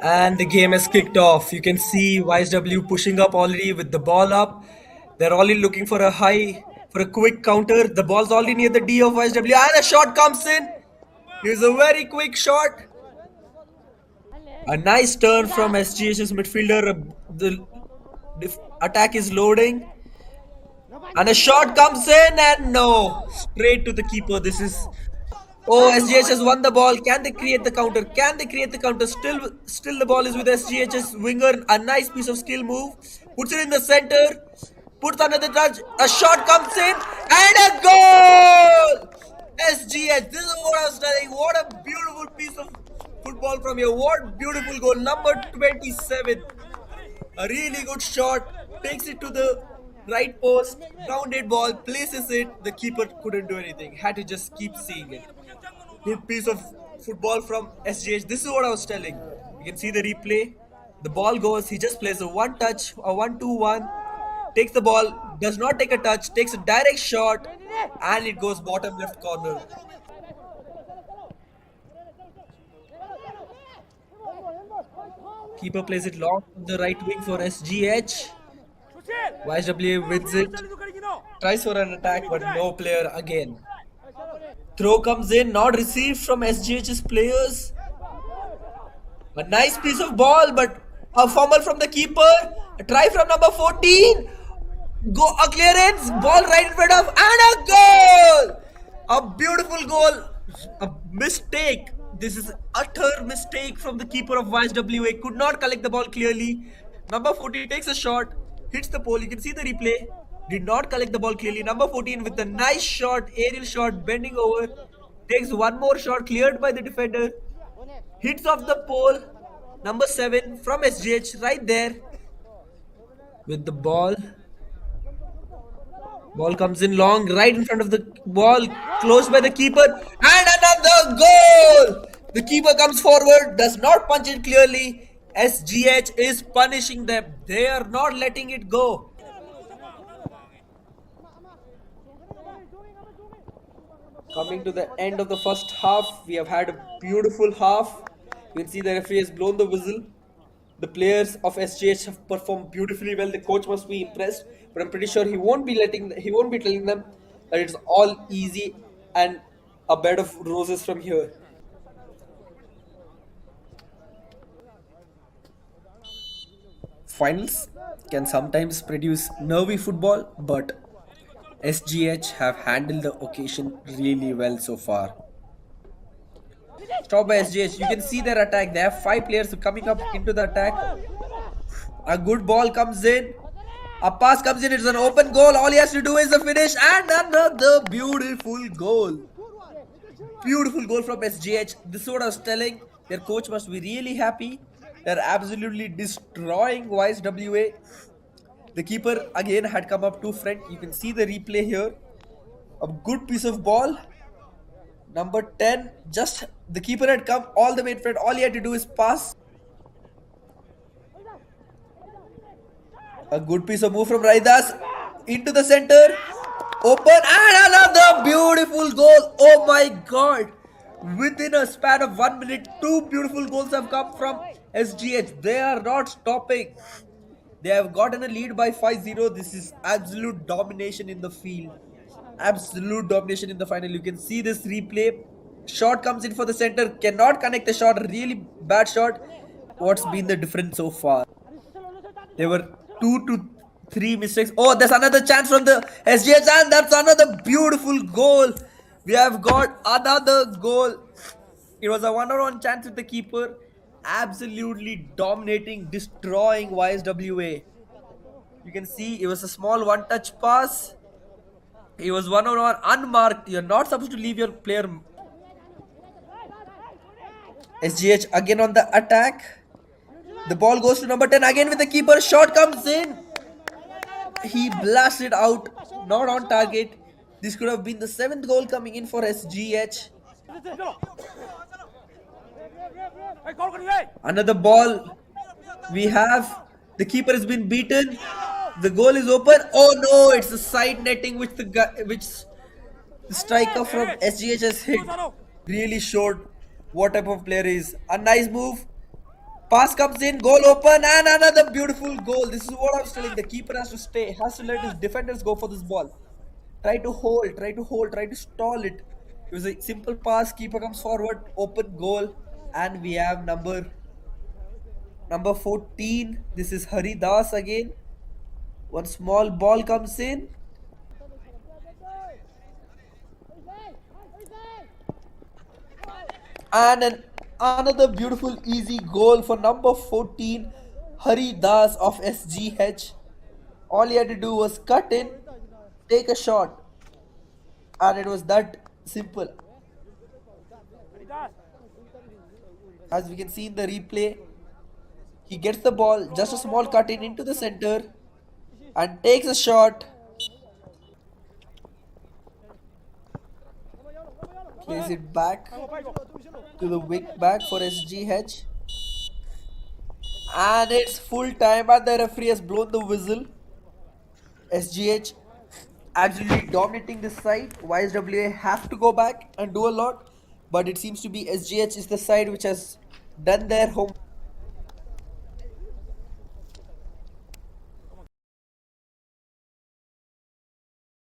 And the game has kicked off. You can see YSW pushing up already with the ball up. They're already looking for a high, for a quick counter. The ball's already near the D of YSW, and a shot comes in. Here's a very quick shot. A nice turn from SGH's midfielder. The attack is loading. And a shot comes in, and no, straight to the keeper. This is. Oh, SGH has won the ball. Can they create the counter? Can they create the counter? Still the ball is with SGH's winger. A nice piece of skill move. Puts it in the center. Puts another touch. A shot comes in, and a goal! SGH. This is what I was telling. What a beautiful piece of football from here. What beautiful goal. Number 27. A really good shot. Takes it to the right post. Grounded ball. Places it. The keeper couldn't do anything. Had to just keep seeing it. Good piece of football from SGH. This is what I was telling. You can see the replay. The ball goes. He just plays a one touch, a 1-2-1. Takes the ball. Does not take a touch. Takes a direct shot. And it goes bottom left corner. Keeper plays it long on the right wing for SGH. YSW wins it. Tries for an attack, but no player again. Throw comes in, not received from SGH's players. A nice piece of ball, but a fumble from the keeper. A try from number 14. A clearance, ball right in front of, and a goal! A beautiful goal. A mistake. This is utter mistake from the keeper of YSWA. Could not collect the ball clearly. Number 14 takes a shot, hits the pole. You can see the replay. Did not collect the ball clearly. Number 14 with a nice shot, aerial shot, bending over. Takes one more shot, cleared by the defender. Hits off the pole. Number 7 from SGH right there. With the ball. Ball comes in long, right in front of the ball. Closed by the keeper. And another goal! The keeper comes forward, does not punch it clearly. SGH is punishing them. They are not letting it go. Coming to the end of the first half, we have had a beautiful half. You can see the referee has blown the whistle. The players of SGH have performed beautifully well. The coach must be impressed, but I'm pretty sure he won't be telling them that it's all easy and a bed of roses from here. Finals can sometimes produce nervy football, but SGH have handled the occasion really well so far. Stop by SGH. You can see their attack. They have 5 players coming up into the attack. A good ball comes in. A pass comes in. It's an open goal. All he has to do is the finish. And another beautiful goal. Beautiful goal from SGH. This is what I was telling. Their coach must be really happy. They're absolutely destroying YSWA. The keeper again had come up to front. You can see the replay here. A good piece of ball. Number 10. Just the keeper had come all the way in front. All he had to do is pass. A good piece of move from Raidas. Into the center. Open. And another beautiful goal. Oh my god. Within a span of 1 minute, 2 beautiful goals have come from SGH. They are not stopping. They have gotten a lead by 5-0. This is absolute domination in the field. Absolute domination in the final. You can see this replay. Shot comes in for the center. Cannot connect the shot. Really bad shot. What's been the difference so far? There were 2 to 3 mistakes. Oh, there's another chance from the SGH. And that's another beautiful goal. We have got another goal. It was a 1-on-1 chance with the keeper. Absolutely dominating, destroying YSWA. You can see it was a small one-touch pass. It was 1-on-1 unmarked. You're not supposed to leave your player. SGH again on the attack. The ball goes to number 10 again with the keeper. Shot comes in. He blasted out. Not on target. This could have been the 7th goal coming in for SGH. Another ball. We have. The keeper has been beaten. The goal is open. Oh no! It's a side netting which the striker from SGH has hit. really showed what type of player he is. A nice move. Pass comes in, goal open, and another beautiful goal. This is what I was telling. The keeper has to stay, has to let his defenders go for this ball. Try to hold, try to hold, try to stall it. It was a simple pass. Keeper comes forward, open goal, and we have number 14. This is Hari Das again. One small ball comes in, and another beautiful easy goal for number 14, Hari Das of SGH. All he had to do was cut in, take a shot, and it was that simple. As we can see in the replay, he gets the ball, just a small cut in into the center, and takes a shot. Plays it back to the wing back for SGH. And it's full time, and the referee has blown the whistle. SGH absolutely dominating this side. YSWA have to go back and do a lot, but it seems to be SGH is the side which has done their home.